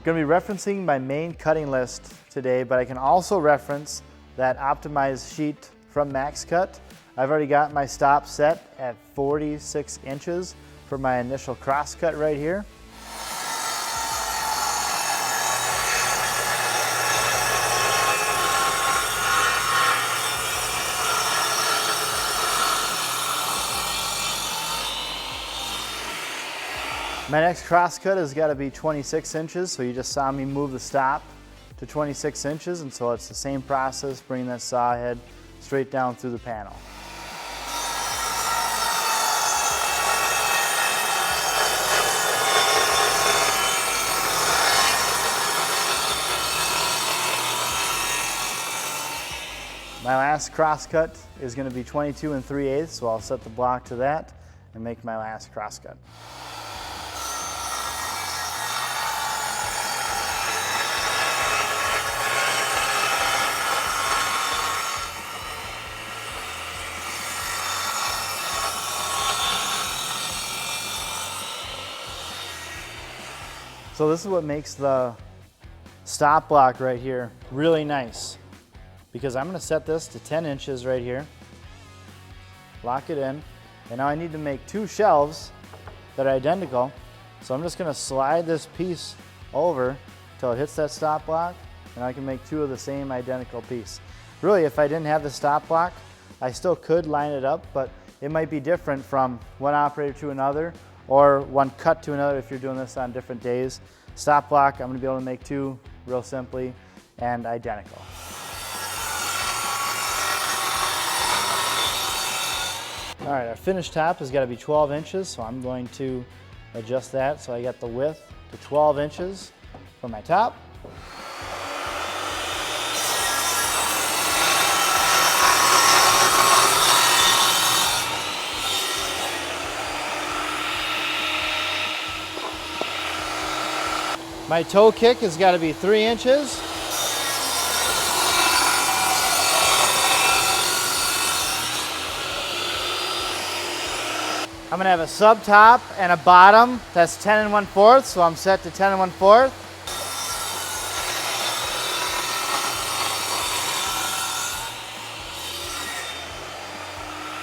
going to be referencing my main cutting list today, but I can also reference that optimized sheet from Max Cut. I've already got my stop set at 46 inches for my initial cross cut right here. My next cross cut has got to be 26 inches, so you just saw me move the stop to 26 inches, and so it's the same process, bringing that saw head straight down through the panel. My last cross cut is going to be 22 3/8, so I'll set the block to that and make my last cross cut. So this is what makes the stop block right here really nice, because I'm going to set this to 10 inches right here, lock it in, and now I need to make two shelves that are identical. So I'm just going to slide this piece over until it hits that stop block, and I can make two of the same identical piece. Really, if I didn't have the stop block, I still could line it up, but it might be different from one operator to another, or one cut to another if you're doing this on different days. Stop block, I'm going to be able to make two real simply and identical. All right, our finished top has got to be 12 inches, so I'm going to adjust that so I get the width to 12 inches for my top. My toe kick has got to be 3 inches. I'm going to have a sub top and a bottom that's 10 1/4, so I'm set to 10 1/4.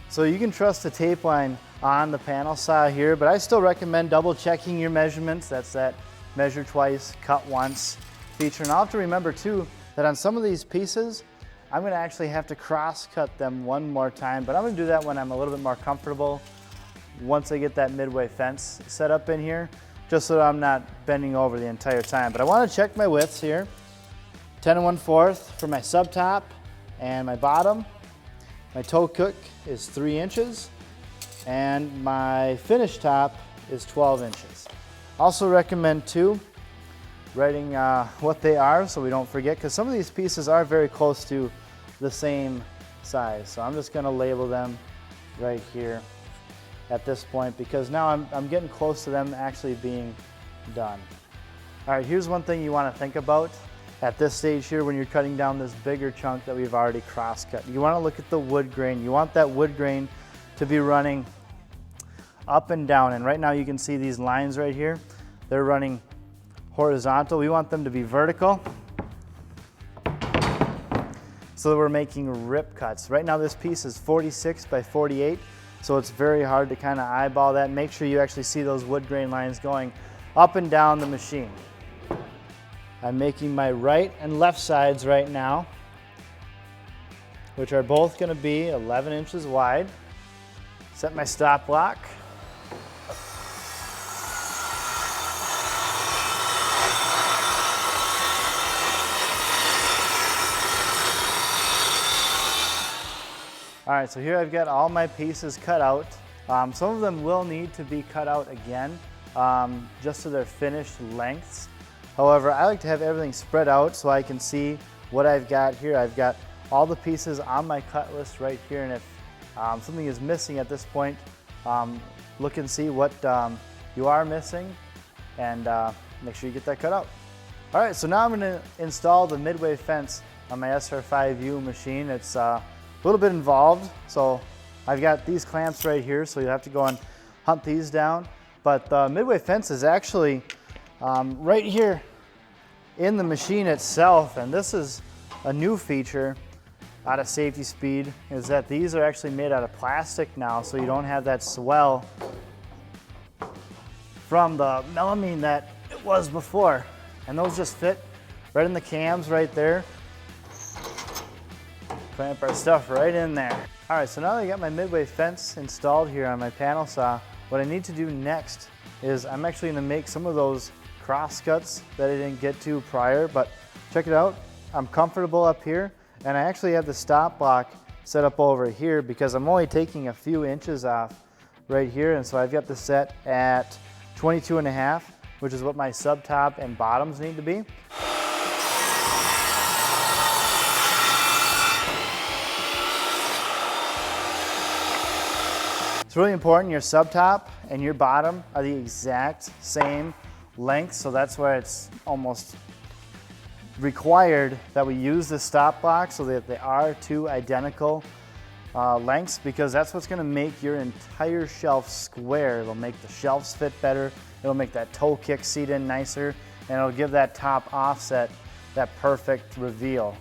So you can trust the tape line on the panel saw here, but I still recommend double checking your measurements. That's that measure twice, cut once feature. And I'll have to remember too that on some of these pieces, I'm going to actually have to cross cut them one more time, but I'm going to do that when I'm a little bit more comfortable once I get that midway fence set up in here, just so that I'm not bending over the entire time. But I want to check my widths here. 10 1/4 for my sub top and my bottom. My toe kick is 3 inches, and my finished top is 12 inches. Also recommend too writing what they are so we don't forget, because some of these pieces are very close to the same size. So I'm just going to label them right here at this point, because now I'm getting close to them actually being done. All right, here's one thing you want to think about at this stage here when you're cutting down this bigger chunk that we've already cross cut. You want to look at the wood grain. You want that wood grain to be running up and down, and right now you can see these lines right here, they're running horizontal. We want them to be vertical so that we're making rip cuts. Right now this piece is 46 by 48, so it's very hard to kind of eyeball that. Make sure you actually see those wood grain lines going up and down the machine. I'm making my right and left sides right now, which are both going to be 11 inches wide. Set my stop block. All right, so here I've got all my pieces cut out. Some of them will need to be cut out again, just so they're finished lengths. However, I like to have everything spread out so I can see what I've got here. I've got all the pieces on my cut list right here, and if something is missing at this point, look and see what you are missing, and make sure you get that cut out. All right, so now I'm going to install the midway fence on my SR5U machine. It's a little bit involved, so I've got these clamps right here, so you'll have to go and hunt these down. But the midway fence is actually right here in the machine itself, and this is a new feature out of Safety Speed, is that these are actually made out of plastic now, so you don't have that swell from the melamine that it was before. And those just fit right in the cams right there. Clamp our stuff right in there. All right, so now that I got my midway fence installed here on my panel saw, what I need to do next is I'm actually gonna make some of those cross cuts that I didn't get to prior, but check it out. I'm comfortable up here, and I actually have the stop block set up over here because I'm only taking a few inches off right here, and so I've got this set at 22.5, which is what my sub top and bottoms need to be. It's really important your sub top and your bottom are the exact same length, so that's why it's almost required that we use the stop block so that they are two identical lengths, because that's what's gonna make your entire shelf square. It'll make the shelves fit better, it'll make that toe kick seat in nicer, and it'll give that top offset that perfect reveal.